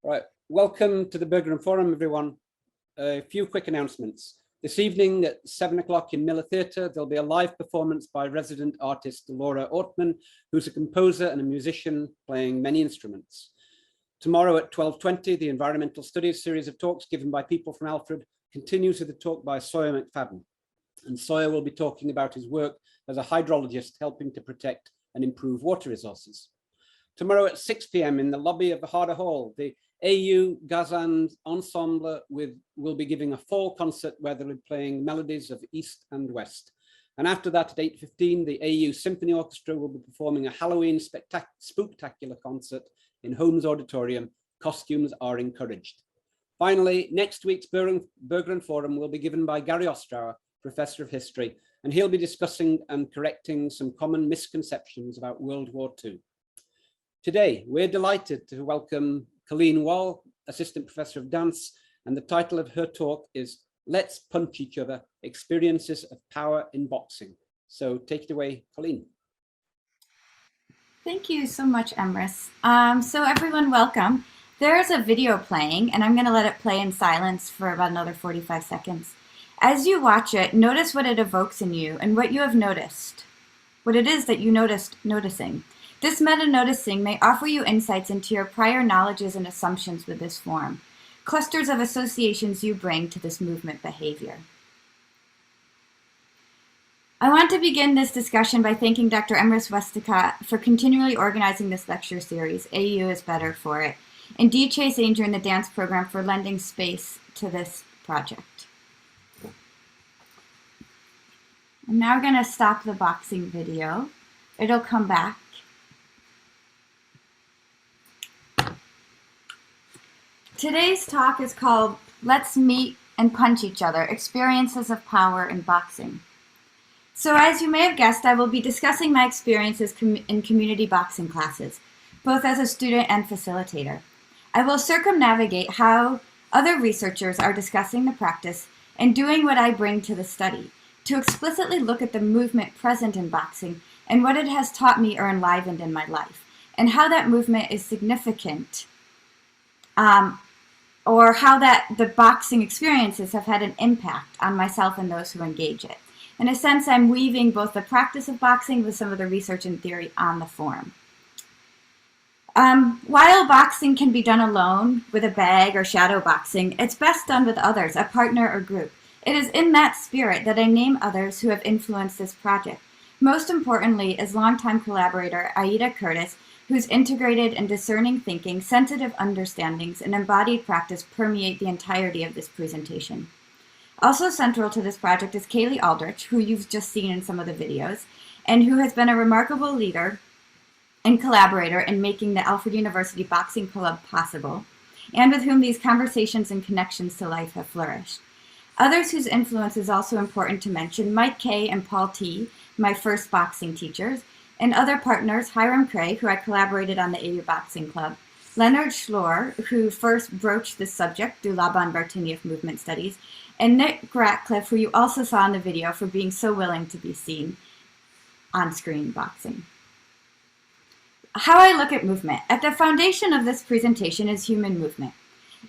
Right, welcome to the Berggruen Forum, everyone. A few quick announcements. This evening at 7 o'clock in Miller Theatre, there'll be a live performance by resident artist Laura Ortman, who's a composer and a musician playing many instruments. Tomorrow at 12:20, the Environmental Studies series of talks given by people from Alfred continues with a talk by Sawyer McFadden. And Sawyer will be talking about his work as a hydrologist helping to protect and improve water resources. Tomorrow at 6 p.m. in the lobby of the Harder Hall, the AU Gazan Ensemble will be giving a fall concert where they'll be playing melodies of East and West. And after that, at 8:15, the AU Symphony Orchestra will be performing a Halloween spooktacular concert in Holmes Auditorium. Costumes are encouraged. Finally, next week's Berggruen Forum will be given by Gary Ostrauer, Professor of History, and he'll be discussing and correcting some common misconceptions about World War II. Today, we're delighted to welcome Colleen Wahl, Assistant Professor of Dance, and the title of her talk is Let's Punch Each Other, Experiences of Power in Boxing. So take it away, Colleen. Thank you so much, Emrys. So everyone, welcome. There's a video playing, and I'm going to let it play in silence for about another 45 seconds. As you watch it, notice what it evokes in you and what you have noticed, what it is that you noticing. This meta-noticing may offer you insights into your prior knowledges and assumptions with this form, clusters of associations you bring to this movement behavior. I want to begin this discussion by thanking Dr. Emrys Westacott for continually organizing this lecture series. AU is better for it. And D. Chase Anger in the dance program for lending space to this project. I'm now going to stop the boxing video. It'll come back. Today's talk is called Let's Meet and Punch Each Other, Experiences of Power in Boxing. So as you may have guessed, I will be discussing my experiences in community boxing classes, both as a student and facilitator. I will circumnavigate how other researchers are discussing the practice and doing what I bring to the study, to explicitly look at the movement present in boxing and what it has taught me or enlivened in my life, and how that movement is significant, or how that the boxing experiences have had an impact on myself and those who engage it. In a sense, I'm weaving both the practice of boxing with some of the research and theory on the form. While boxing can be done alone, with a bag or shadow boxing, it's best done with others, a partner or group. It is in that spirit that I name others who have influenced this project. Most importantly is longtime collaborator Aida Curtis, whose integrated and discerning thinking, sensitive understandings, and embodied practice permeate the entirety of this presentation. Also central to this project is Kaylee Aldrich, who you've just seen in some of the videos, and who has been a remarkable leader and collaborator in making the Alfred University Boxing Club possible, and with whom these conversations and connections to life have flourished. Others whose influence is also important to mention, Mike Kay and Paul T., my first boxing teachers, and other partners, Hiram Cray, who I collaborated on the AU Boxing Club, Leonard Schlor, who first broached this subject through Laban-Bartunieff movement studies, and Nick Ratcliffe, who you also saw in the video for being so willing to be seen on screen boxing. How I look at movement. At the foundation of this presentation is human movement.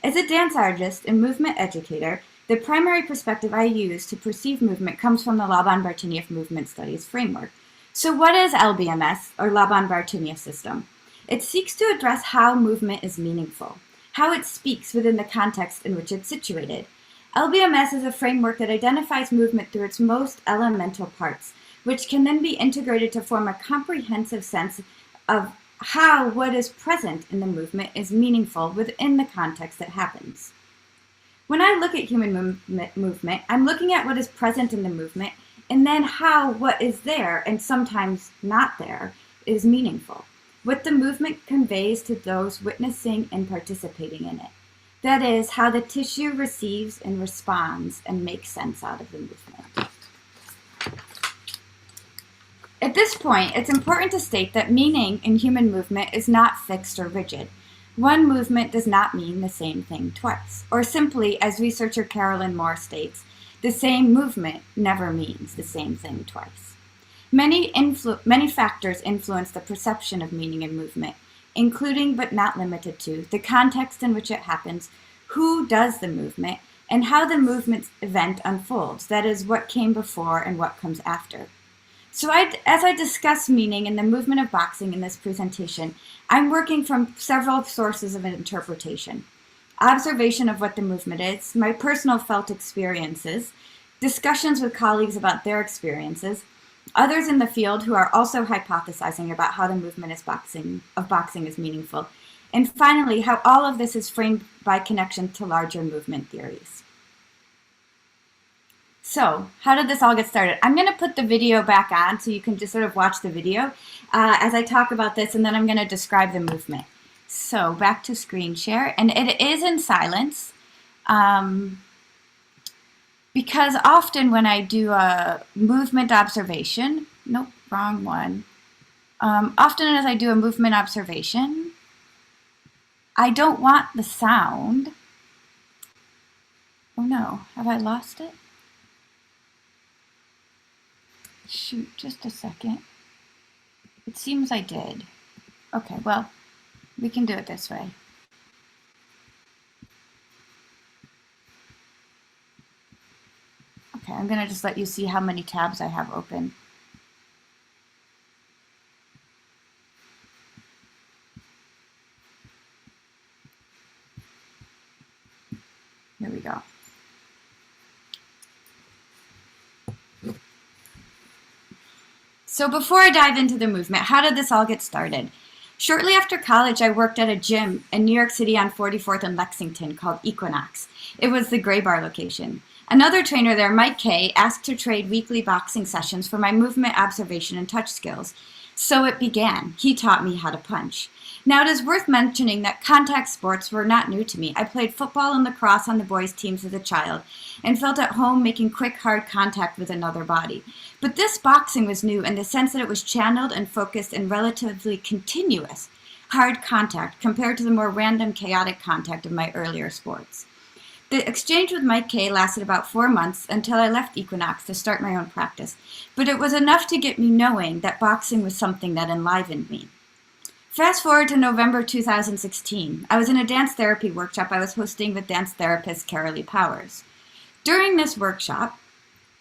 As a dance artist and movement educator, the primary perspective I use to perceive movement comes from the Laban-Bartunieff movement studies framework. So what is LBMS, or Laban-Bartunieff system? It seeks to address how movement is meaningful, how it speaks within the context in which it's situated. LBMS is a framework that identifies movement through its most elemental parts, which can then be integrated to form a comprehensive sense of how what is present in the movement is meaningful within the context it happens. When I look at human movement, I'm looking at what is present in the movement and then how what is there, and sometimes not there, is meaningful. What the movement conveys to those witnessing and participating in it. That is, how the tissue receives and responds and makes sense out of the movement. At this point, it's important to state that meaning in human movement is not fixed or rigid. One movement does not mean the same thing twice. Or simply, as researcher Carolyn Moore states, the same movement never means the same thing twice. Many factors influence the perception of meaning in movement, including but not limited to the context in which it happens, who does the movement, and how the movement event unfolds. That is, what came before and what comes after. So as I discuss meaning in the movement of boxing in this presentation, I'm working from several sources of interpretation. Observation of what the movement is, my personal felt experiences, discussions with colleagues about their experiences, others in the field who are also hypothesizing about how the movement of boxing is meaningful, and finally, how all of this is framed by connection to larger movement theories. So, how did this all get started? I'm going to put the video back on so you can just sort of watch the video as I talk about this, and then I'm going to describe the movement. So, back to screen share, and it is in silence because often when I do a movement observation, nope, wrong one. Often as I do a movement observation, I don't want the sound. Oh no, have I lost it? Shoot, just a second. It seems I did. Okay, well, we can do it this way. Okay, I'm going to just let you see how many tabs I have open. Here we go. So before I dive into the movement, how did this all get started? Shortly after college, I worked at a gym in New York City on 44th and Lexington called Equinox. It was the Gray Bar location. Another trainer there, Mike Kay, asked to trade weekly boxing sessions for my movement observation and touch skills. So it began. He taught me how to punch. Now, it is worth mentioning that contact sports were not new to me. I played football and lacrosse on the boys' teams as a child and felt at home making quick, hard contact with another body. But this boxing was new in the sense that it was channeled and focused and relatively continuous, hard contact compared to the more random, chaotic contact of my earlier sports. The exchange with Mike Kay lasted about 4 months until I left Equinox to start my own practice, but it was enough to get me knowing that boxing was something that enlivened me. Fast forward to November 2016. I was in a dance therapy workshop I was hosting with dance therapist Carolee Powers. During this workshop,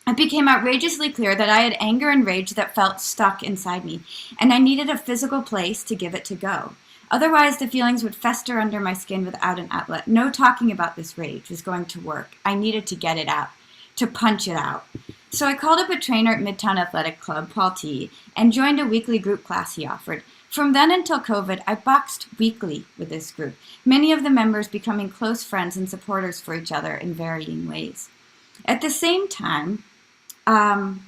it became outrageously clear that I had anger and rage that felt stuck inside me, and I needed a physical place to give it to go. Otherwise, the feelings would fester under my skin without an outlet. No talking about this rage was going to work. I needed to get it out, to punch it out. So I called up a trainer at Midtown Athletic Club, Paul T., and joined a weekly group class he offered. From then until COVID, I boxed weekly with this group, many of the members becoming close friends and supporters for each other in varying ways. At the same time, and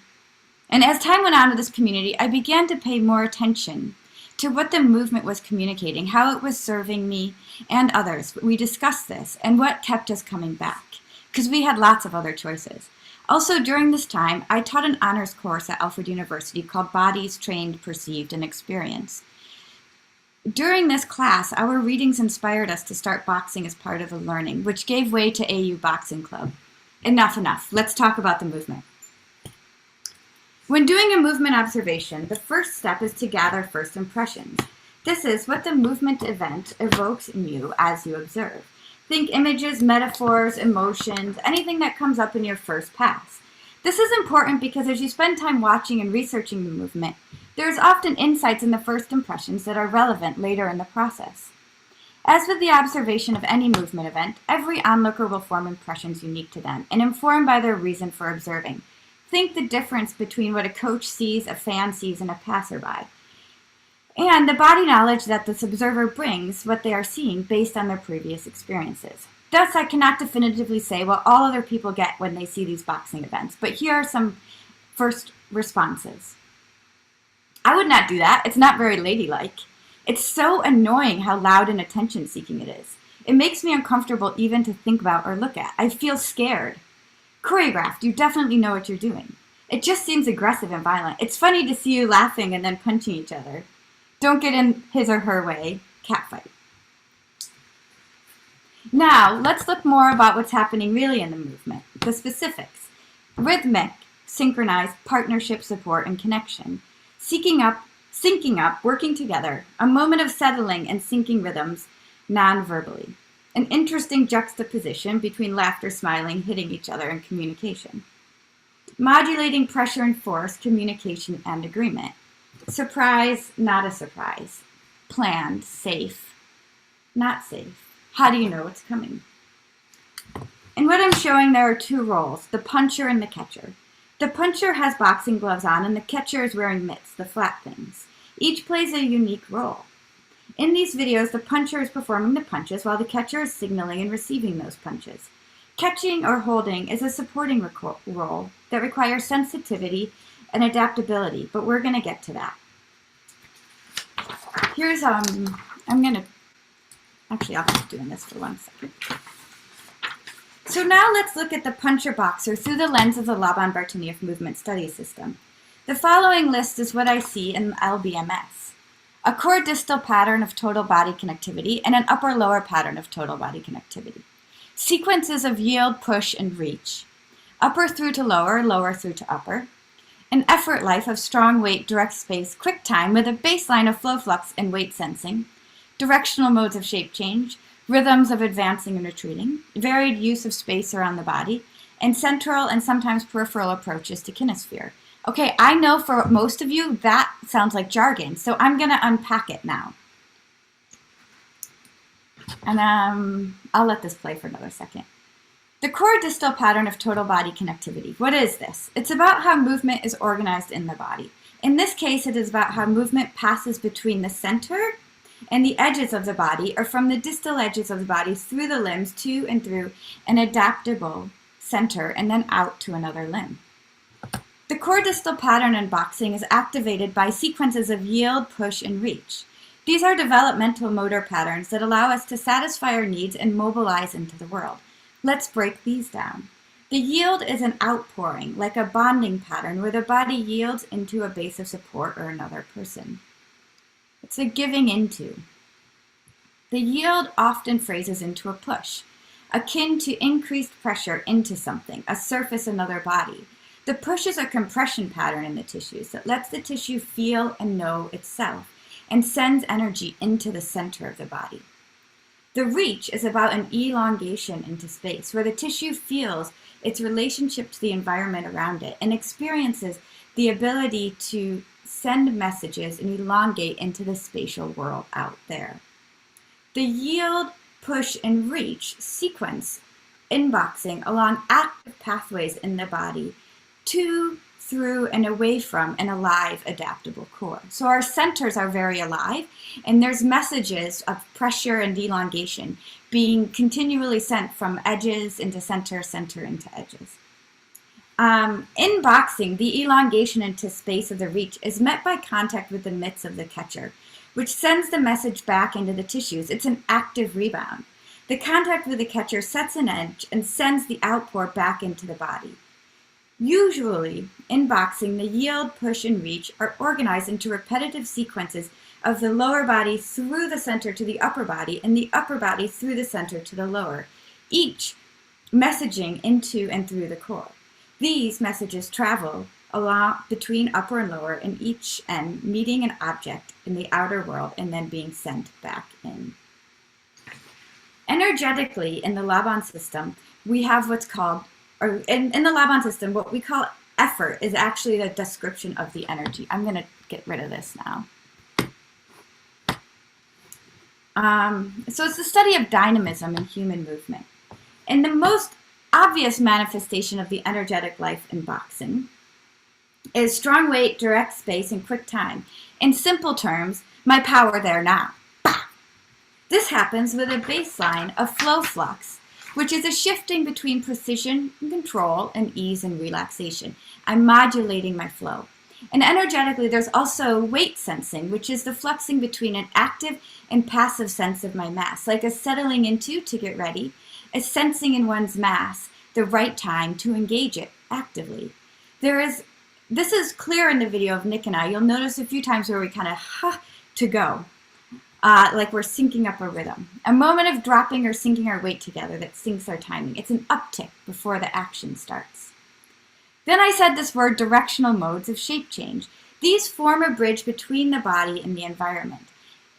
as time went on with this community, I began to pay more attention to what the movement was communicating, how it was serving me and others. We discussed this and what kept us coming back, because we had lots of other choices. Also, during this time, I taught an honors course at Alfred University called Bodies Trained, Perceived, and Experienced. During this class, our readings inspired us to start boxing as part of the learning, which gave way to AU Boxing Club. Enough. Let's talk about the movement. When doing a movement observation, the first step is to gather first impressions. This is what the movement event evokes in you as you observe. Think images, metaphors, emotions, anything that comes up in your first pass. This is important because as you spend time watching and researching the movement, there is often insights in the first impressions that are relevant later in the process. As with the observation of any movement event, every onlooker will form impressions unique to them and informed by their reason for observing. Think the difference between what a coach sees, a fan sees, and a passerby, and the body knowledge that this observer brings what they are seeing based on their previous experiences. Thus, I cannot definitively say what all other people get when they see these boxing events, but here are some first responses. I would not do that. It's not very ladylike. It's so annoying how loud and attention-seeking it is. It makes me uncomfortable even to think about or look at. I feel scared. Choreographed, you definitely know what you're doing. It just seems aggressive and violent. It's funny to see you laughing and then punching each other. Don't get in his or her way. Catfight. Now, let's look more about what's happening really in the movement, the specifics. Rhythmic, synchronized, partnership, support, and connection. Seeking up syncing up, working together, a moment of settling and syncing rhythms non-verbally. An interesting juxtaposition between laughter, smiling, hitting each other, and communication. Modulating pressure and force, communication, and agreement. Surprise, not a surprise. Planned, safe, not safe. How do you know what's coming? In what I'm showing, there are two roles, the puncher and the catcher. The puncher has boxing gloves on, and the catcher is wearing mitts, the flat things. Each plays a unique role. In these videos, the puncher is performing the punches while the catcher is signaling and receiving those punches. Catching or holding is a supporting role that requires sensitivity and adaptability, but we're going to get to that. Here's, I'll keep doing this for 1 second. So now let's look at the puncher-boxer through the lens of the Laban-Bartunieff movement study system. The following list is what I see in LBMS. A core distal pattern of total body connectivity and an upper-lower pattern of total body connectivity. Sequences of yield, push, and reach. Upper through to lower, lower through to upper. An effort life of strong weight, direct space, quick time with a baseline of flow flux and weight sensing. Directional modes of shape change. Rhythms of advancing and retreating. Varied use of space around the body. And central and sometimes peripheral approaches to kinesphere. Okay, I know for most of you that sounds like jargon, so I'm going to unpack it now. And I'll let this play for another second. The core distal pattern of total body connectivity. What is this? It's about how movement is organized in the body. In this case, it is about how movement passes between the center and the edges of the body, or from the distal edges of the body through the limbs to and through an adaptable center and then out to another limb. The core distal pattern in boxing is activated by sequences of yield, push, and reach. These are developmental motor patterns that allow us to satisfy our needs and mobilize into the world. Let's break these down. The yield is an outpouring, like a bonding pattern where the body yields into a base of support or another person. It's a giving into. The yield often phrases into a push, akin to increased pressure into something, a surface, another body. The push is a compression pattern in the tissues that lets the tissue feel and know itself and sends energy into the center of the body. The reach is about an elongation into space where the tissue feels its relationship to the environment around it and experiences the ability to send messages and elongate into the spatial world out there. The yield, push, and reach sequence in boxing along active pathways in the body to, through, and away from an alive, adaptable core. So our centers are very alive, and there's messages of pressure and elongation being continually sent from edges into center, center into edges. In boxing, the elongation into space of the reach is met by contact with the mitts of the catcher, which sends the message back into the tissues. It's an active rebound. The contact with the catcher sets an edge and sends the outpour back into the body. Usually, in boxing, the yield, push, and reach are organized into repetitive sequences of the lower body through the center to the upper body and the upper body through the center to the lower, each messaging into and through the core. These messages travel along between upper and lower in each end, meeting an object in the outer world and then being sent back in. Energetically, in the Laban system, we have what's called, or in the Laban system, what we call effort is actually the description of the energy. I'm going to get rid of this now. So it's the study of dynamism in human movement. And the most obvious manifestation of the energetic life in boxing is strong weight, direct space, and quick time. In simple terms, my power there now. Bah! This happens with a baseline of flow flux, which is a shifting between precision and control and ease and relaxation. I'm modulating my flow. And energetically, there's also weight sensing, which is the fluxing between an active and passive sense of my mass, like a settling into to get ready, a sensing in one's mass, the right time to engage it actively. This is clear in the video of Nick and I. You'll notice a few times where we kind of to go, like we're syncing up a rhythm. A moment of dropping or syncing our weight together that syncs our timing. It's an uptick before the action starts. Then I said this word, directional modes of shape change. These form a bridge between the body and the environment.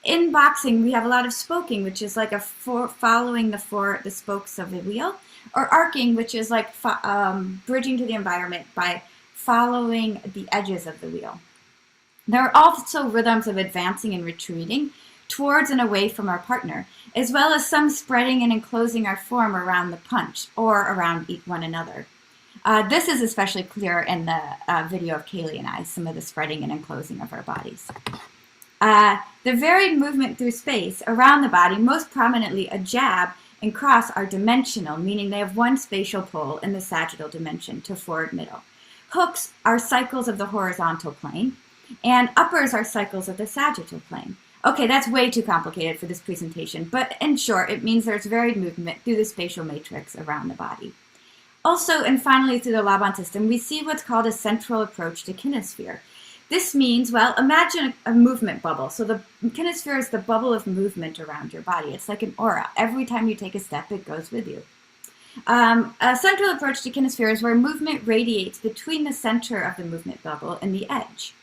In boxing, we have a lot of spoking, which is like following the spokes of the wheel, or arcing, which is like bridging to the environment by following the edges of the wheel. There are also rhythms of advancing and retreating towards and away from our partner, as well as some spreading and enclosing our form around the punch or around one another. This is especially clear in the video of Kaylee and I, some of the spreading and enclosing of our bodies. The varied movement through space around the body, most prominently a jab and cross, are dimensional, meaning they have one spatial pole in the sagittal dimension to forward middle. Hooks are cycles of the horizontal plane, and uppers are cycles of the sagittal plane. Okay, that's way too complicated for this presentation, but in short, it means there's varied movement through the spatial matrix around the body. Also, and finally, through the Laban system, we see what's called a central approach to kinesphere. This means, well, imagine a movement bubble. So the kinesphere is the bubble of movement around your body. It's like an aura. Every time you take a step, it goes with you. A central approach to kinesphere is where movement radiates between the center of the movement bubble and the edge.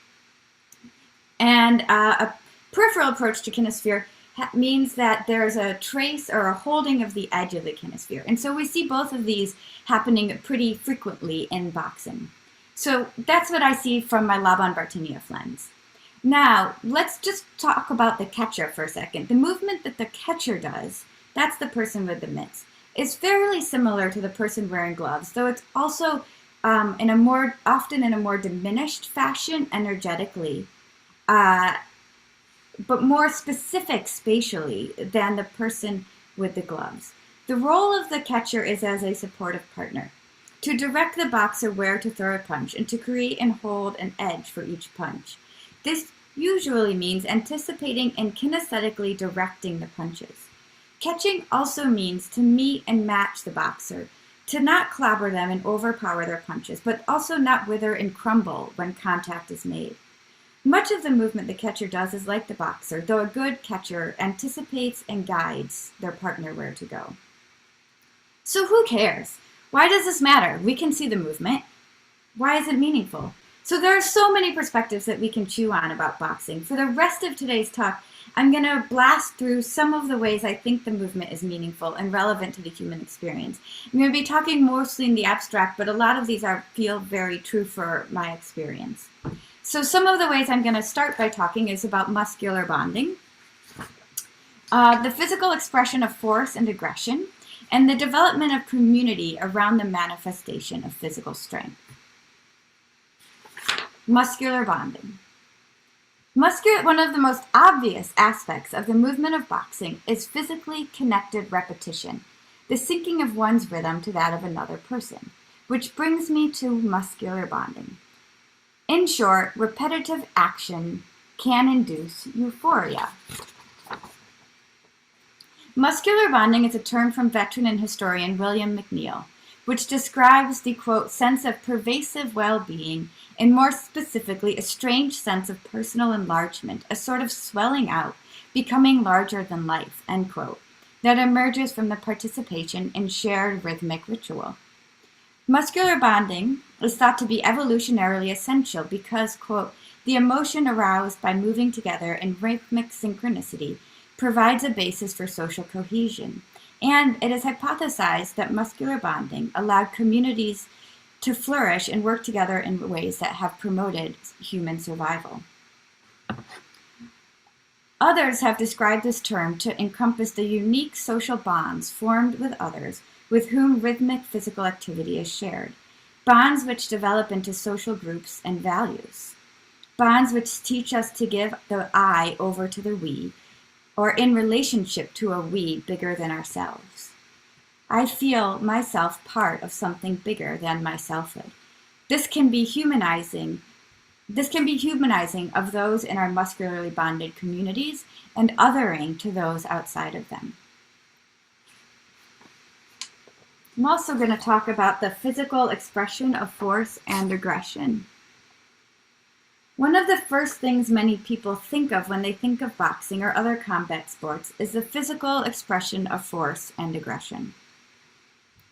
And a peripheral approach to kinesphere means that there's a trace or a holding of the edge of the kinesphere. And so we see both of these happening pretty frequently in boxing. So that's what I see from my Laban-Bartenieff lens. Now, let's just talk about the catcher for a second. The movement that the catcher does, that's the person with the mitts, is fairly similar to the person wearing gloves, though it's also often in a more diminished fashion energetically, but more specific spatially than the person with the gloves. The role of the catcher is as a supportive partner, to direct the boxer where to throw a punch and to create and hold an edge for each punch. This usually means anticipating and kinesthetically directing the punches. Catching also means to meet and match the boxer, to not clobber them and overpower their punches, but also not wither and crumble when contact is made. Much of the movement the catcher does is like the boxer, though a good catcher anticipates and guides their partner where to go. So who cares? Why does this matter? We can see the movement. Why is it meaningful? So there are so many perspectives that we can chew on about boxing. For the rest of today's talk, I'm going to blast through some of the ways I think the movement is meaningful and relevant to the human experience. I'm going to be talking mostly in the abstract, but a lot of these feel very true for my experience. So some of the ways I'm going to start by talking is about muscular bonding, the physical expression of force and aggression, and the development of community around the manifestation of physical strength. Muscular bonding. One of the most obvious aspects of the movement of boxing is physically connected repetition, the syncing of one's rhythm to that of another person, which brings me to muscular bonding. In short, repetitive action can induce euphoria. Muscular bonding is a term from veteran and historian William McNeill, which describes the, quote, sense of pervasive well-being, and more specifically, a strange sense of personal enlargement, a sort of swelling out, becoming larger than life, end quote, that emerges from the participation in shared rhythmic ritual. Muscular bonding is thought to be evolutionarily essential because, quote, the emotion aroused by moving together in rhythmic synchronicity provides a basis for social cohesion, and it is hypothesized that muscular bonding allowed communities to flourish and work together in ways that have promoted human survival. Others have described this term to encompass the unique social bonds formed with others with whom rhythmic physical activity is shared, bonds which develop into social groups and values, bonds which teach us to give the I over to the we, or in relationship to a we bigger than ourselves. I feel myself part of something bigger than my selfhood. This can be humanizing of those in our muscularly bonded communities and othering to those outside of them. I'm also going to talk about the physical expression of force and aggression. One of the first things many people think of when they think of boxing or other combat sports is the physical expression of force and aggression.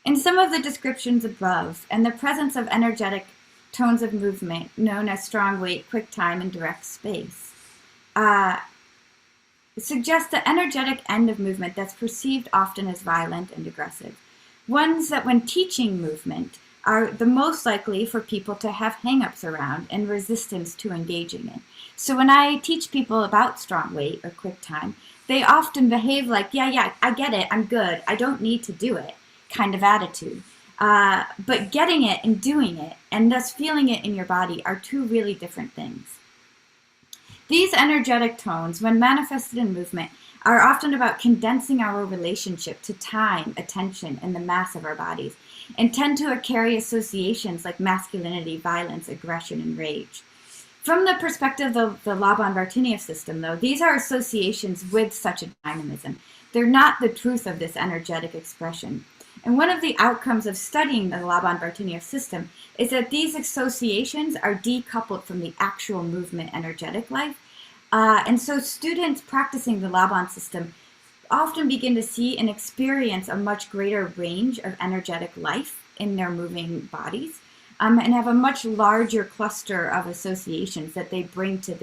In some of the descriptions above, and the presence of energetic tones of movement, known as strong weight, quick time, and direct space, suggest the energetic end of movement that's perceived often as violent and aggressive. Ones that, when teaching movement, are the most likely for people to have hang-ups around and resistance to engaging in. So when I teach people about strong weight or quick time, they often behave like, yeah, I get it, I'm good, I don't need to do it, kind of attitude. But getting it and doing it, and thus feeling it in your body, are two really different things. These energetic tones, when manifested in movement, are often about condensing our relationship to time, attention, and the mass of our bodies, and tend to carry associations like masculinity, violence, aggression, and rage. From the perspective of the Laban-Bartunieff system, though, these are associations with such a dynamism. They're not the truth of this energetic expression. And one of the outcomes of studying the Laban-Bartunieff system is that these associations are decoupled from the actual movement energetic life. And so students practicing the Laban system often begin to see and experience a much greater range of energetic life in their moving bodies, and have a much larger cluster of associations that they bring to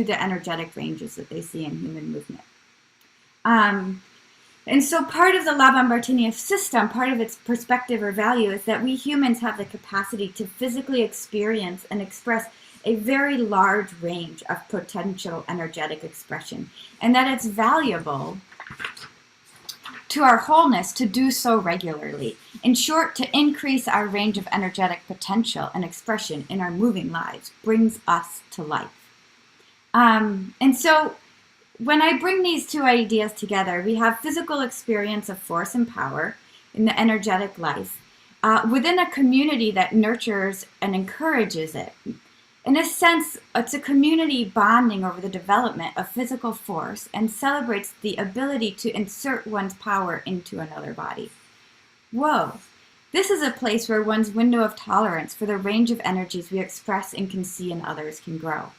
the energetic ranges that they see in human movement. And so part of the Laban-Bartunieff system, part of its perspective or value, is that we humans have the capacity to physically experience and express a very large range of potential energetic expression, and that it's valuable to our wholeness to do so regularly. In short, to increase our range of energetic potential and expression in our moving lives brings us to life. And so when I bring these two ideas together, we have physical experience of force and power in the energetic life within a community that nurtures and encourages it. In a sense, it's a community bonding over the development of physical force and celebrates the ability to insert one's power into another body. Whoa! This is a place where one's window of tolerance for the range of energies we express and can see in others can grow.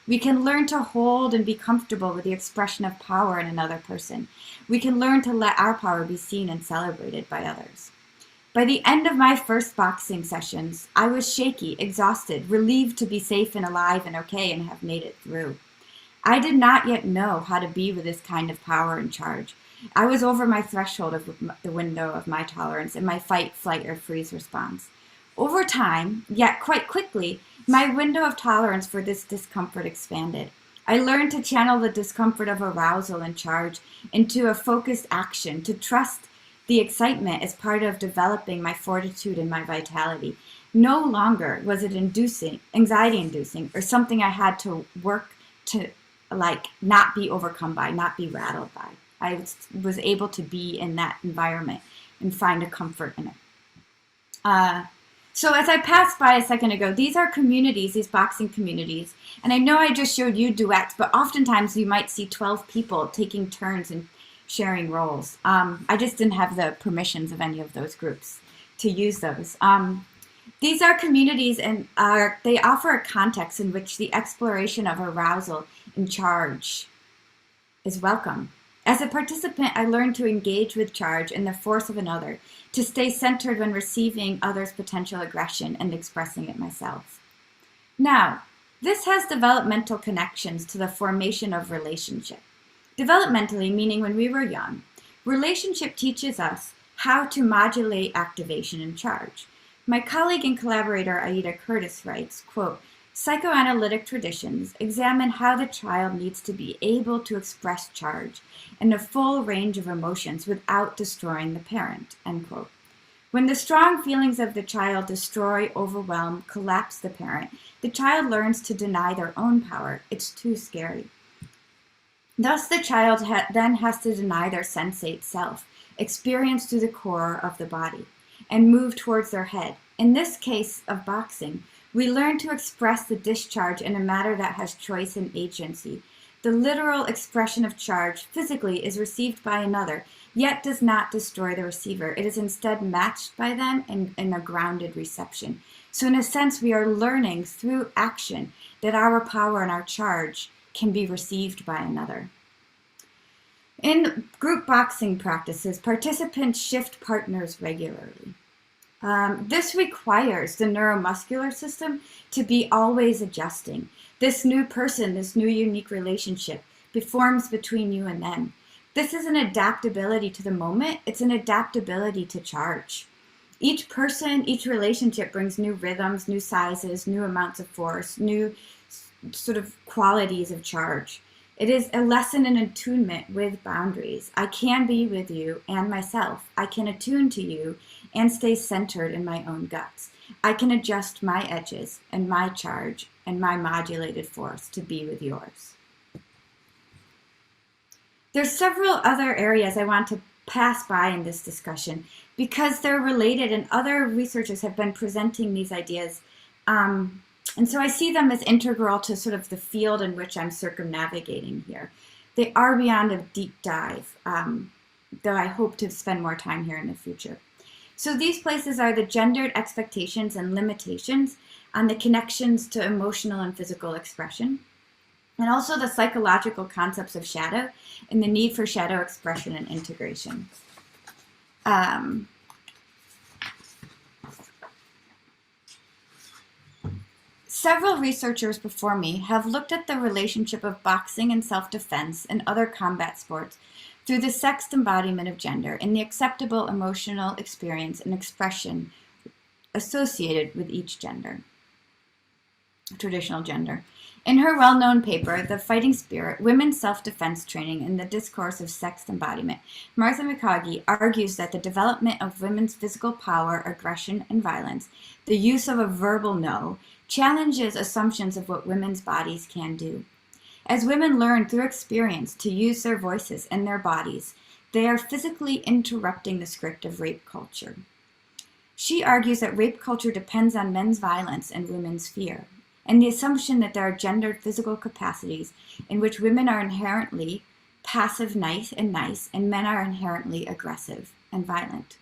We can learn to hold and be comfortable with the expression of power in another person. We can learn to let our power be seen and celebrated by others. By the end of my first boxing sessions, I was shaky, exhausted, relieved to be safe and alive and okay and have made it through. I did not yet know how to be with this kind of power and charge. I was over my threshold of the window of my tolerance and my fight, flight, or freeze response. Over time, yet quite quickly, my window of tolerance for this discomfort expanded. I learned to channel the discomfort of arousal and charge into a focused action, to trust the excitement as part of developing my fortitude and my vitality. No longer was it anxiety-inducing, or something I had to work to not be overcome by, not be rattled by. I was able to be in that environment and find a comfort in it. So as I passed by a second ago, these are communities, these boxing communities, and I know I just showed you duets, but oftentimes you might see 12 people taking turns and sharing roles. I just didn't have the permissions of any of those groups to use those. These are communities, and they offer a context in which the exploration of arousal and charge is welcome. As a participant, I learned to engage with charge and the force of another, to stay centered when receiving others' potential aggression and expressing it myself. Now, this has developmental connections to the formation of relationship. Developmentally, meaning when we were young, relationship teaches us how to modulate activation and charge. My colleague and collaborator Aida Curtis writes, quote, "Psychoanalytic traditions examine how the child needs to be able to express charge and a full range of emotions without destroying the parent," end quote. When the strong feelings of the child destroy, overwhelm, collapse the parent, the child learns to deny their own power. It's too scary. Thus, the child then has to deny their sensate self, experienced through the core of the body, and move towards their head. In this case of boxing, we learn to express the discharge in a matter that has choice and agency. The literal expression of charge physically is received by another, yet does not destroy the receiver. It is instead matched by them in a grounded reception. So in a sense, we are learning through action that our power and our charge can be received by another. In group boxing practices, participants shift partners regularly. This requires the neuromuscular system to be always adjusting. This new person, this new unique relationship forms between you and them. This is an adaptability to the moment. It's an adaptability to charge. Each person, each relationship brings new rhythms, new sizes, new amounts of force, new sort of qualities of charge. It is a lesson in attunement with boundaries. I can be with you and myself. I can attune to you and stay centered in my own guts. I can adjust my edges and my charge and my modulated force to be with yours. There's several other areas I want to pass by in this discussion because they're related and other researchers have been presenting these ideas. And so I see them as integral to sort of the field in which I'm circumnavigating here. They are beyond a deep dive, though I hope to spend more time here in the future. So these places are the gendered expectations and limitations on the connections to emotional and physical expression, and also the psychological concepts of shadow and the need for shadow expression and integration. Several researchers before me have looked at the relationship of boxing and self-defense and other combat sports through the sexed embodiment of gender and the acceptable emotional experience and expression associated with each gender, traditional gender. In her well-known paper, The Fighting Spirit, Women's Self-Defense Training in the Discourse of Sexed Embodiment, Martha McCaughey argues that the development of women's physical power, aggression, and violence, the use of a verbal no, challenges assumptions of what women's bodies can do. As women learn through experience to use their voices and their bodies, they are physically interrupting the script of rape culture. She argues that rape culture depends on men's violence and women's fear, and the assumption that there are gendered physical capacities in which women are inherently passive, nice, and men are inherently aggressive and violent.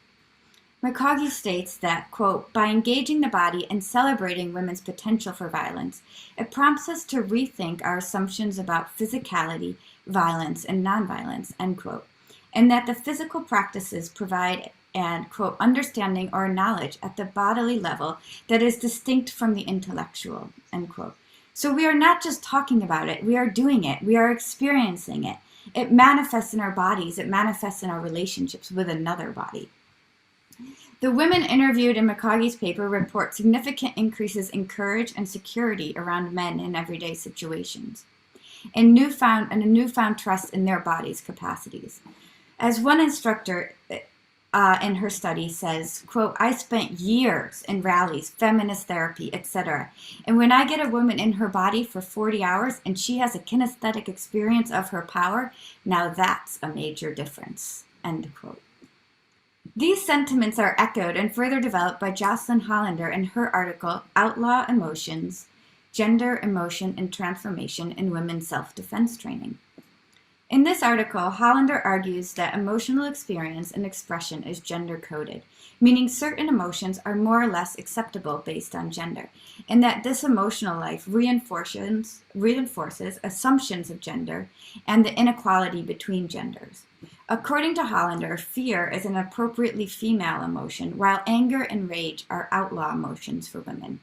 McCaughey states that, quote, by engaging the body and celebrating women's potential for violence, it prompts us to rethink our assumptions about physicality, violence, and nonviolence, end quote, and that the physical practices provide an, quote, understanding or knowledge at the bodily level that is distinct from the intellectual, end quote. So we are not just talking about it, we are doing it, we are experiencing it. It manifests in our bodies, it manifests in our relationships with another body. The women interviewed in McCaughey's paper report significant increases in courage and security around men in everyday situations, and a newfound trust in their bodies' capacities. As one instructor in her study says, quote, I spent years in rallies, feminist therapy, etc. And when I get a woman in her body for 40 hours and she has a kinesthetic experience of her power, now that's a major difference, end quote. These sentiments are echoed and further developed by Jocelyn Hollander in her article, Outlaw Emotions, Gender, Emotion, and Transformation in Women's Self-Defense Training. In this article, Hollander argues that emotional experience and expression is gender-coded, meaning certain emotions are more or less acceptable based on gender, and that this emotional life reinforces assumptions of gender and the inequality between genders. According to Hollander, fear is an appropriately female emotion, while anger and rage are outlaw emotions for women.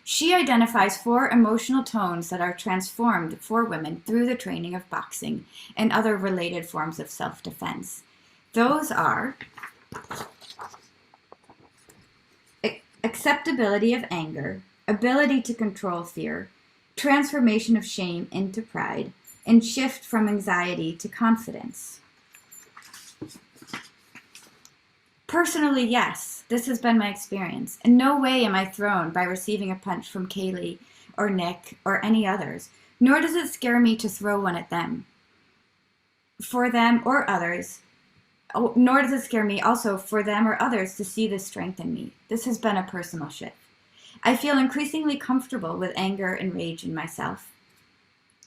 She identifies 4 emotional tones that are transformed for women through the training of boxing and other related forms of self-defense. Those are acceptability of anger, ability to control fear, transformation of shame into pride, and shift from anxiety to confidence. Personally, yes, this has been my experience. In no way am I thrown by receiving a punch from Kaylee or Nick or any others, nor does it scare me to throw one at them, for them or others, nor does it scare me also for them or others to see this strength in me. This has been a personal shift. I feel increasingly comfortable with anger and rage in myself,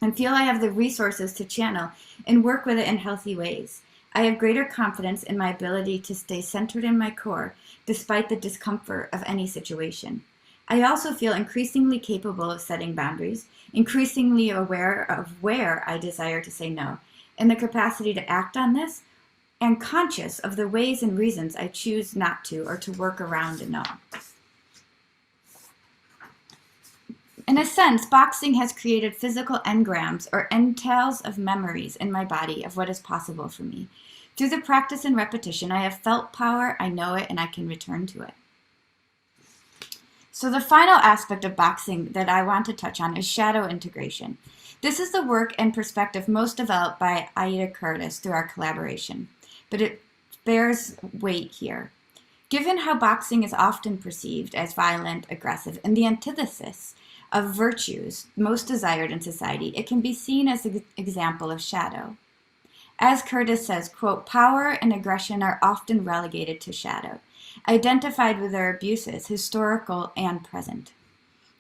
and feel I have the resources to channel and work with it in healthy ways. I have greater confidence in my ability to stay centered in my core despite the discomfort of any situation. I also feel increasingly capable of setting boundaries, increasingly aware of where I desire to say no, and the capacity to act on this and conscious of the ways and reasons I choose not to or to work around and know. In a sense, boxing has created physical engrams or entails of memories in my body of what is possible for me. Through the practice and repetition, I have felt power, I know it, and I can return to it. So the final aspect of boxing that I want to touch on is shadow integration. This is the work and perspective most developed by Aida Curtis through our collaboration, but it bears weight here. Given how boxing is often perceived as violent, aggressive, and the antithesis of virtues most desired in society, it can be seen as an example of shadow. As Curtis says, quote, power and aggression are often relegated to shadow, identified with their abuses, historical and present.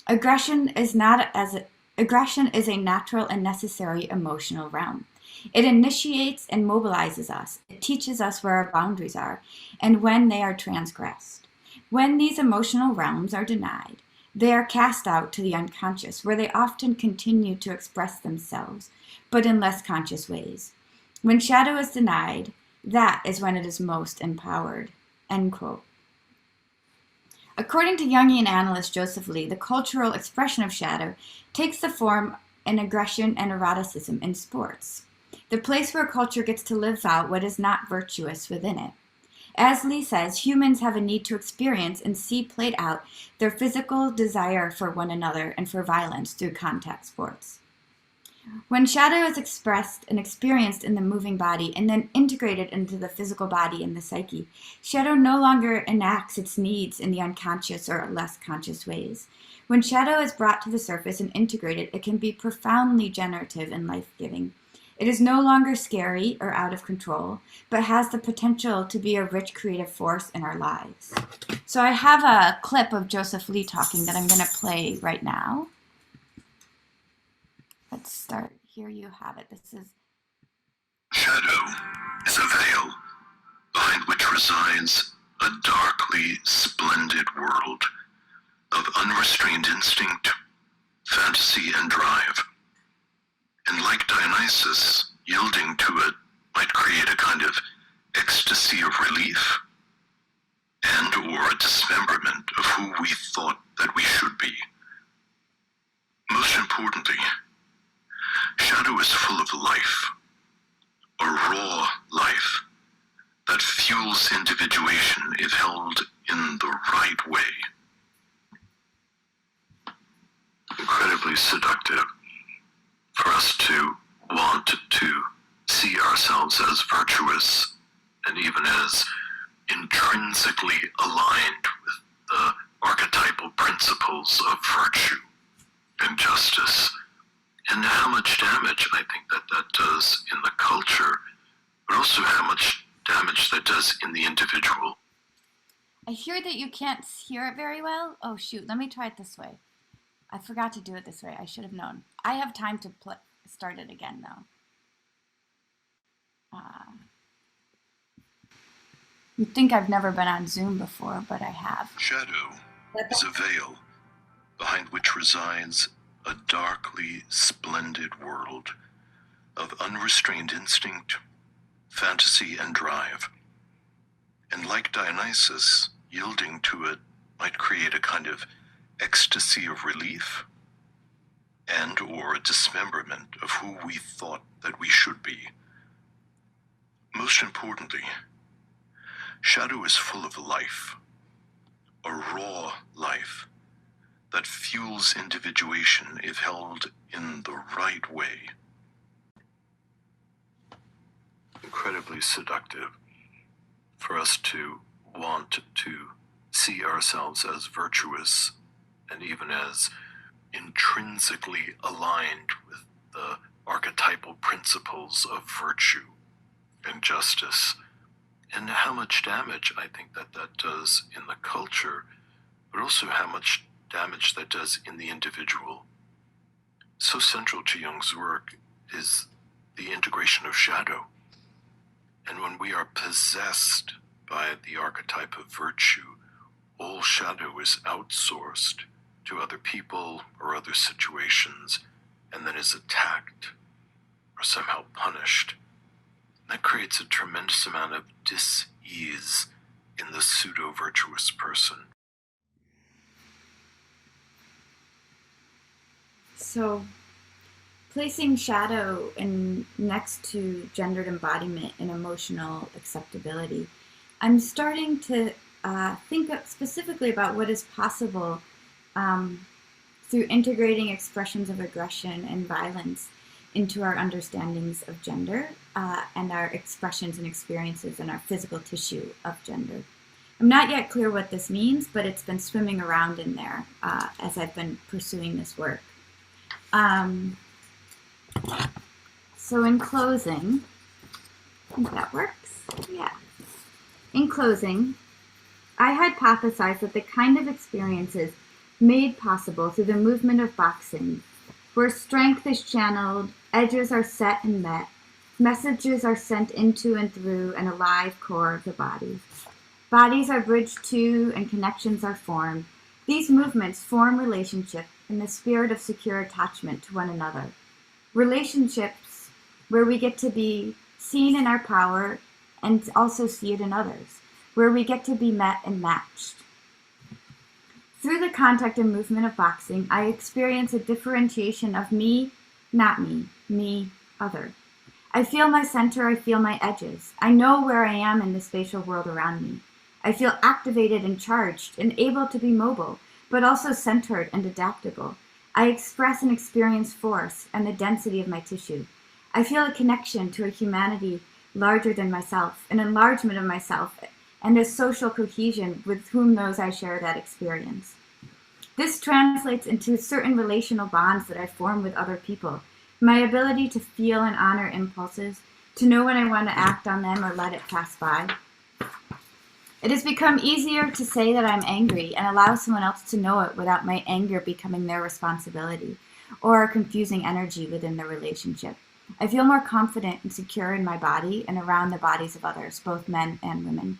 Aggression is a natural and necessary emotional realm. It initiates and mobilizes us. It teaches us where our boundaries are and when they are transgressed. When these emotional realms are denied, they are cast out to the unconscious, where they often continue to express themselves, but in less conscious ways. When shadow is denied, that is when it is most empowered. End quote. According to Jungian analyst Joseph Lee, the cultural expression of shadow takes the form in aggression and eroticism in sports, the place where culture gets to live out what is not virtuous within it. As Lee says, humans have a need to experience and see played out their physical desire for one another and for violence through contact sports. When shadow is expressed and experienced in the moving body and then integrated into the physical body and the psyche, shadow no longer enacts its needs in the unconscious or less conscious ways. When shadow is brought to the surface and integrated, it can be profoundly generative and life-giving. It is no longer scary or out of control, but has the potential to be a rich creative force in our lives. So I have a clip of Joseph Lee talking that I'm going to play right now. Let's start. Here you have it. This is... Shadow is a veil behind which resides a darkly splendid world of unrestrained instinct, fantasy, and drive. And like Dionysus, yielding to it might create a kind of ecstasy of relief and or a dismemberment of who we thought that we should be. Most importantly, shadow is full of life, a raw life that fuels individuation if held in the right way. Incredibly seductive for us to want to see ourselves as virtuous and even as intrinsically aligned with the archetypal principles of virtue and justice, and how much damage I think that does in the culture, but also how much damage that does in the individual. I hear that you can't hear it very well. Oh shoot, let me try it this way. I forgot to do it this way. I should have known. I have time to start it again though. You'd think I've never been on Zoom before, but I have. Shadow is a veil behind which resides a darkly splendid world of unrestrained instinct, fantasy, and drive. And like Dionysus, yielding to it might create a kind of ecstasy of relief and or a dismemberment of who we thought that we should be. Most importantly, shadow is full of life, a raw life that fuels individuation if held in the right way. Incredibly seductive for us to want to see ourselves as virtuous and even as intrinsically aligned with the archetypal principles of virtue and justice, and how much damage I think that does in the culture, but also how much damage that does in the individual. So central to Jung's work is the integration of shadow. And when we are possessed by the archetype of virtue, all shadow is outsourced to other people or other situations, and then is attacked or somehow punished. That creates a tremendous amount of dis-ease in the pseudo-virtuous person. So, placing shadow next to gendered embodiment and emotional acceptability, I'm starting to think specifically about what is possible through integrating expressions of aggression and violence into our understandings of gender and our expressions and experiences in our physical tissue of gender. I'm not yet clear what this means, but it's been swimming around in there as I've been pursuing this work. So in closing, I think that works. Yeah. In closing, I hypothesize that the kind of experiences made possible through the movement of boxing, where strength is channeled, edges are set and met, messages are sent into and through an alive core of the body. Bodies are bridged to and connections are formed. These movements form relationship in the spirit of secure attachment to one another. Relationships where we get to be seen in our power and also see it in others, where we get to be met and matched. Through the contact and movement of boxing, I experience a differentiation of me, not me, me, other. I feel my center, I feel my edges. I know where I am in the spatial world around me. I feel activated and charged and able to be mobile, but also centered and adaptable. I express and experience force and the density of my tissue. I feel a connection to a humanity larger than myself, an enlargement of myself, and a social cohesion with whom those I share that experience. This translates into certain relational bonds that I form with other people. My ability to feel and honor impulses, to know when I want to act on them or let it pass by. It has become easier to say that I'm angry and allow someone else to know it without my anger becoming their responsibility or confusing energy within the relationship. I feel more confident and secure in my body and around the bodies of others, both men and women.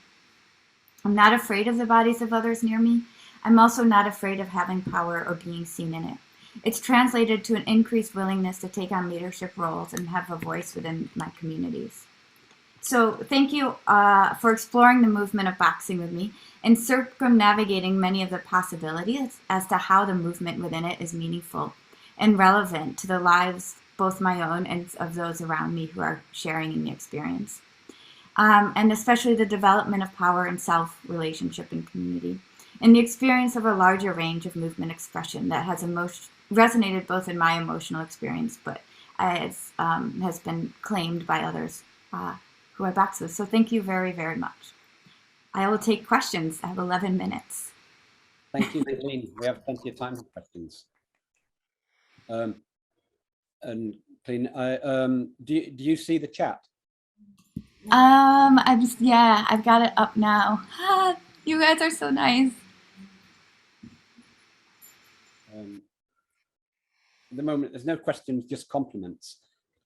I'm not afraid of the bodies of others near me. I'm also not afraid of having power or being seen in it. It's translated to an increased willingness to take on leadership roles and have a voice within my communities. So thank you for exploring the movement of boxing with me and circumnavigating many of the possibilities as to how the movement within it is meaningful and relevant to the lives, both my own and of those around me who are sharing in the experience. And especially the development of power and self, relationship, and community, and the experience of a larger range of movement expression that has resonated both in my emotional experience, but has been claimed by others who I box with. So thank you very, very much. I will take questions. I have 11 minutes. Thank you, Colleen. We have plenty of time for questions. And Colleen, do you see the chat? I've got it up now. You guys are so nice. At the moment, there's no questions, just compliments.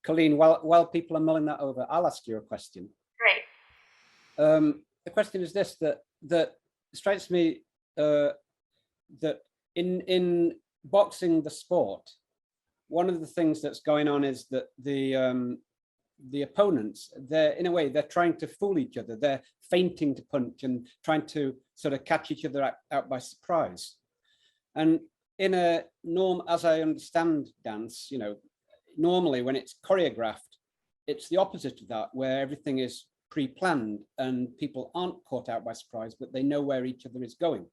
Colleen, while people are mulling that over, I'll ask you a question. Great. The question is this: that strikes me that in boxing, the sport, one of the things that's going on is that the opponents, they're trying to fool each other. They're feinting to punch and trying to sort of catch each other out by surprise. And in a norm, as I understand dance, normally when it's choreographed, it's the opposite of that, where everything is pre-planned and people aren't caught out by surprise, but they know where each other is going.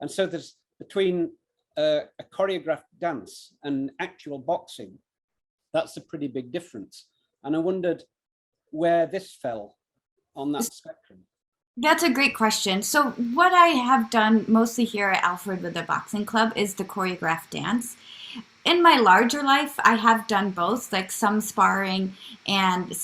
And so there's between a choreographed dance and actual boxing, that's a pretty big difference. And I wondered where this fell on that spectrum. That's a great question. So what I have done mostly here at Alfred with the boxing club is the choreographed dance. In my larger life, I have done both, like some sparring and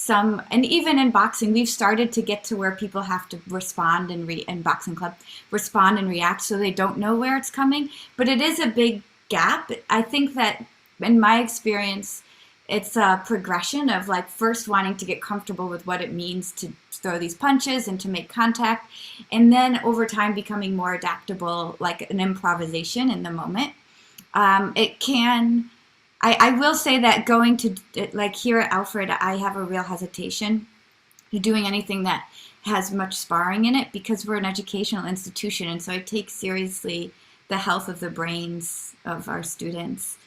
even in boxing, we've started to get to where people have to respond in boxing club, respond and react so they don't know where it's coming. But it is a big gap. I think that in my experience, it's a progression of like first wanting to get comfortable with what it means to throw these punches and to make contact, and then over time becoming more adaptable, like an improvisation in the moment. I will say that going to, like here at Alfred, I have a real hesitation doing anything that has much sparring in it, because we're an educational institution, and so I take seriously the health of the brains of our students.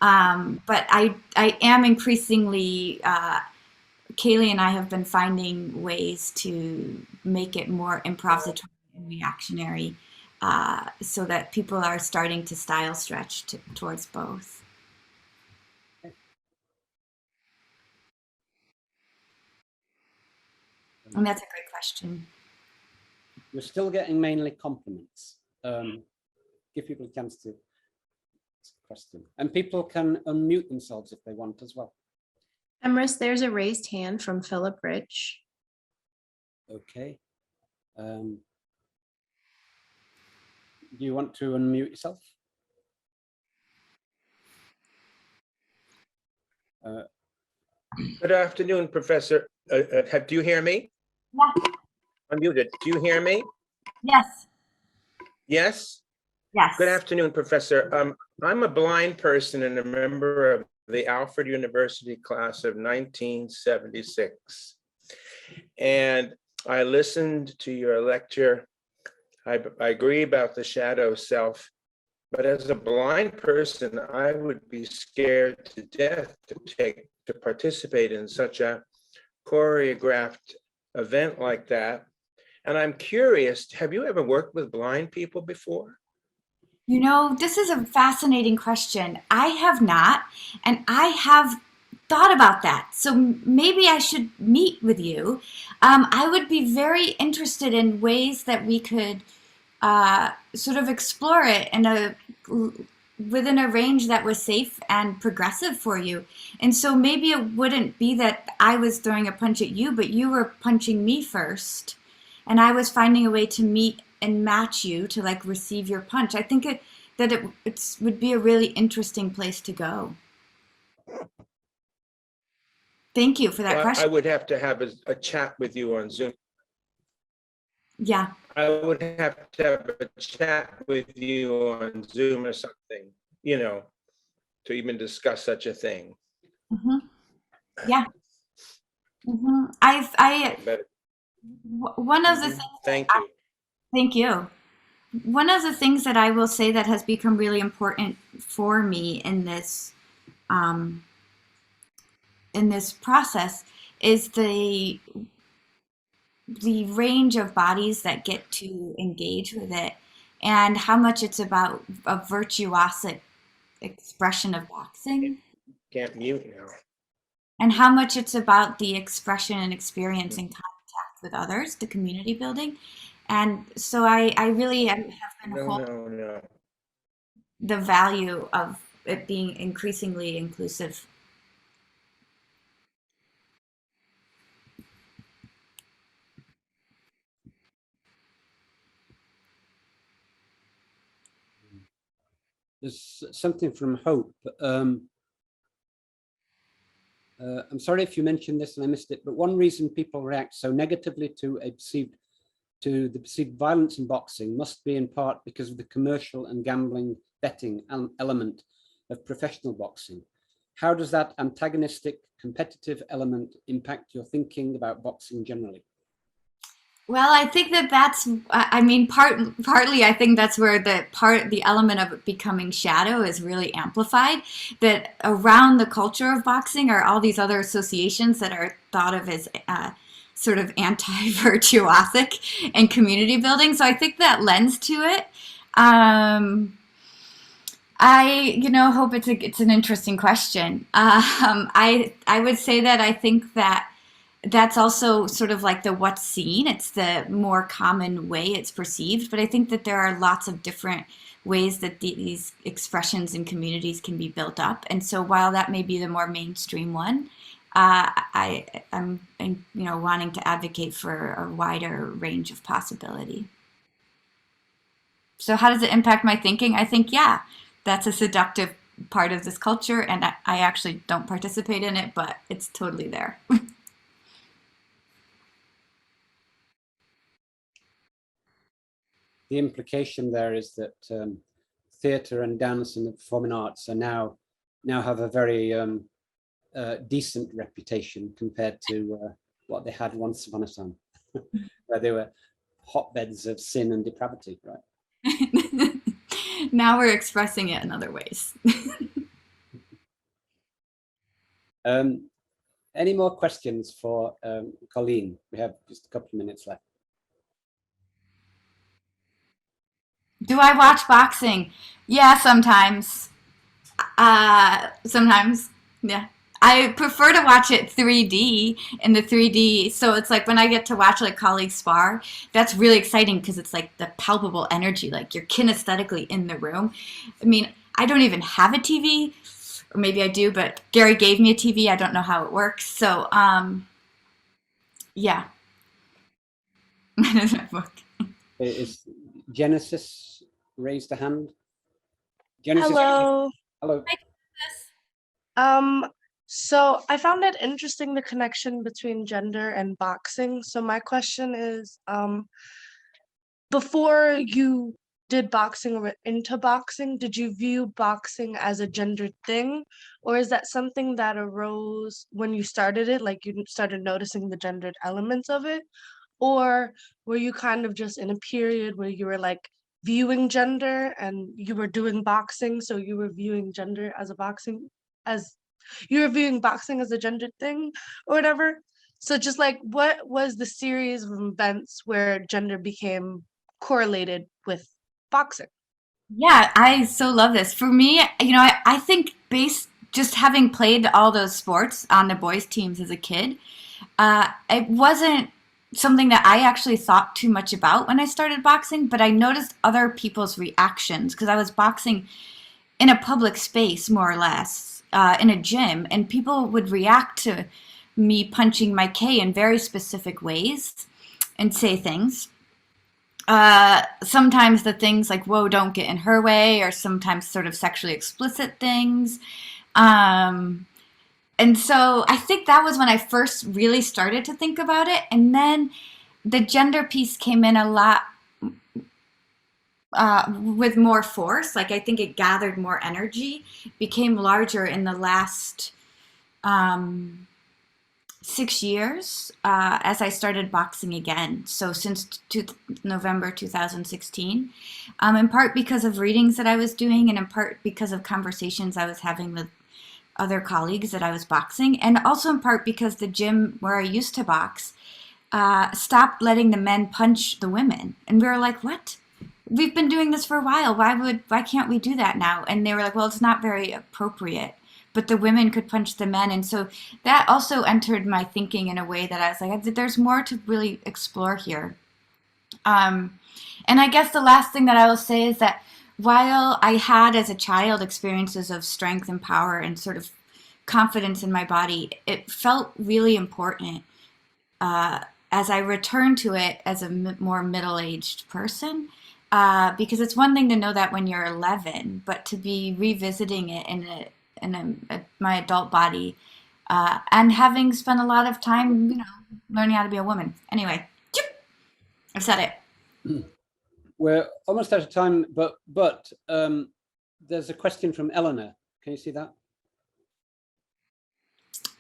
But I am increasingly, Kaylee and I have been finding ways to make it more improvisatory and reactionary, so that people are starting to style stretch towards both. And that's a great question. We're still getting mainly compliments. Give people a chance to ask a question. And people can unmute themselves if they want as well. Emrys, there's a raised hand from Philip Rich. Okay. Do you want to unmute yourself? Good afternoon, Professor. Do you hear me? Yeah. Unmuted. Do you hear me? Yes. Yes? Yes. Good afternoon, Professor. I'm a blind person and a member of the Alfred University class of 1976. And I listened to your lecture. I agree about the shadow self, but as a blind person, I would be scared to death to participate in such a choreographed event like that. And I'm curious, have you ever worked with blind people before? You know, this is a fascinating question. I have not, and I have thought about that. So maybe I should meet with you. I would be very interested in ways that we could sort of explore it within a range that was safe and progressive for you. And so maybe it wouldn't be that I was throwing a punch at you, but you were punching me first, and I was finding a way to meet and match you to like receive your punch. I think it would be a really interesting place to go. Thank you for that question. I would have to have a chat with you on Zoom. Yeah. I would have to have a chat with you on Zoom or something, you know, to even discuss such a thing. Mm-hmm. Yeah. Mm-hmm. One of the things. Thank you. Thank you. One of the things that I will say that has become really important for me in this process is the range of bodies that get to engage with it, and how much it's about a virtuosic expression of boxing. Can't mute now. And how much it's about the expression and experience and contact with others, the community building. And so I really have been holding the value of it being increasingly inclusive. There's something from Hope. I'm sorry if you mentioned this and I missed it, but one reason people react so negatively to the perceived violence in boxing must be in part because of the commercial and gambling betting element of professional boxing. How does that antagonistic competitive element impact your thinking about boxing generally? Well, I think that's, I mean, partly I think that's where the element of it becoming shadow is really amplified, that around the culture of boxing are all these other associations that are thought of as sort of anti-virtuosic and community building. So I think that lends to it. I, hope it's an interesting question. I would say that I think that that's also sort of like the what's seen. It's the more common way it's perceived. But I think that there are lots of different ways that these expressions and communities can be built up. And so while that may be the more mainstream one, I'm wanting to advocate for a wider range of possibility. So how does it impact my thinking? I think, yeah, that's a seductive part of this culture, and I actually don't participate in it, but it's totally there. The implication there is that theatre and dance and the performing arts are now have a very decent reputation compared to what they had once upon a time, where they were hotbeds of sin and depravity, right? Now we're expressing it in other ways. Any more questions for Colleen? We have just a couple of minutes left. Do I watch boxing? Yeah, sometimes. Sometimes, yeah. I prefer to watch it 3D in the 3D. So it's like when I get to watch like colleagues spar, that's really exciting because it's like the palpable energy, like you're kinesthetically in the room. I mean, I don't even have a TV, or maybe I do, but Gary gave me a TV. I don't know how it works. So, yeah. Is Genesis raised a hand? Genesis. Hello. Hello. So I found it interesting, the connection between gender and boxing. So my question is, before you did boxing or were into boxing, did you view boxing as a gendered thing? Or is that something that arose when you started it, like you started noticing the gendered elements of it? Or were you kind of just in a period where you were like viewing gender and you were doing boxing, so you were viewing gender as as you were viewing boxing as a gendered thing or whatever? So just like, what was the series of events where gender became correlated with boxing? Yeah, I so love this. For me, I think based just having played all those sports on the boys' teams as a kid, it wasn't something that I actually thought too much about when I started boxing, but I noticed other people's reactions because I was boxing in a public space, more or less, in a gym, and people would react to me punching my K in very specific ways and say things. Sometimes the things like, whoa, don't get in her way, or sometimes sort of sexually explicit things. And so I think that was when I first really started to think about it. And then the gender piece came in a lot with more force. Like I think it gathered more energy, became larger in the last 6 years as I started boxing again. So since November 2016, in part because of readings that I was doing, and in part because of conversations I was having with other colleagues that I was boxing, and also in part because the gym where I used to box stopped letting the men punch the women. And we were like, what? We've been doing this for a while. Why can't we do that now? And they were like, well, it's not very appropriate. But the women could punch the men. And so that also entered my thinking in a way that I was like, there's more to really explore here. And I guess the last thing that I will say is that while I had as a child experiences of strength and power and sort of confidence in my body, it felt really important as I returned to it as a more middle-aged person. Because it's one thing to know that when you're 11, but to be revisiting it in my adult body, and having spent a lot of time, learning how to be a woman. Anyway, I've said it. We're almost out of time, but there's a question from Eleanor. Can you see that?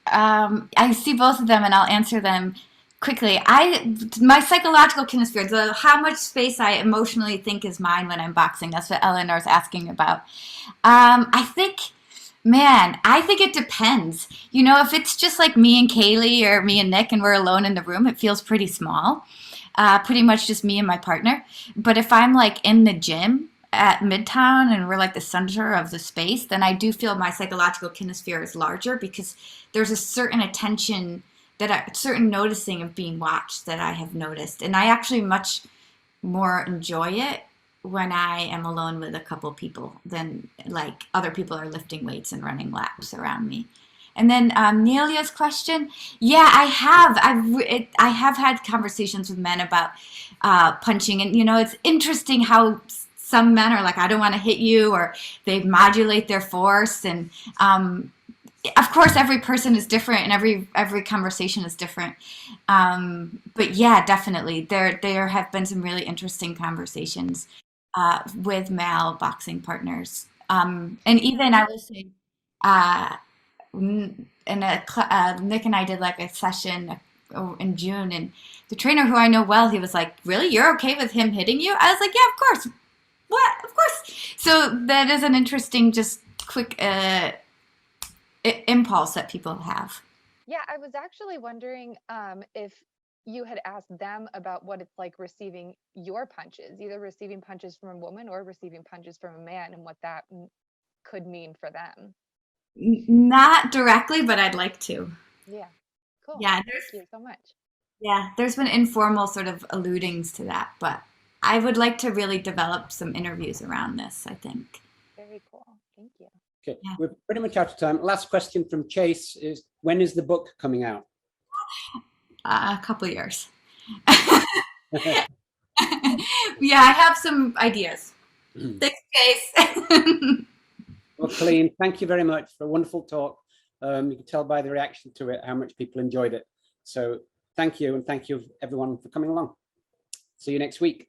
I see both of them, and I'll answer them quickly. My psychological kinesphere, how much space I emotionally think is mine when I'm boxing. That's what Eleanor's asking about. I think it depends. If it's just like me and Kaylee or me and Nick and we're alone in the room, it feels pretty small. Pretty much just me and my partner. But if I'm like in the gym at Midtown and we're like the center of the space, then I do feel my psychological kinesphere is larger because there's a certain attention certain noticing of being watched that I have noticed. And I actually much more enjoy it when I am alone with a couple people than like other people are lifting weights and running laps around me. And then Nelia's question, yeah, I have had conversations with men about punching, and it's interesting how some men are like, I don't want to hit you, or they modulate their force, and of course every person is different and every conversation is different. But yeah, definitely there have been some really interesting conversations with male boxing partners, and even I would say. Nick and I did like a session in June, and the trainer, who I know well, he was like, "Really, you're okay with him hitting you?" I was like, "Yeah, of course. What? Of course." So that is an interesting, just quick impulse that people have. Yeah, I was actually wondering if you had asked them about what it's like receiving your punches, either receiving punches from a woman or receiving punches from a man, and what that could mean for them. Not directly, but I'd like to. Yeah, cool. Yeah, Thank you so much. Yeah, there's been informal sort of alludings to that, but I would like to really develop some interviews around this, I think. Very cool. Thank you. Okay, Yeah. we're pretty much out of time. Last question from Chase is, when is the book coming out? A couple of years. Yeah, I have some ideas. Thanks, Chase. Well, Colleen, thank you very much for a wonderful talk. You can tell by the reaction to it how much people enjoyed it. So thank you, and thank you everyone for coming along. See you next week.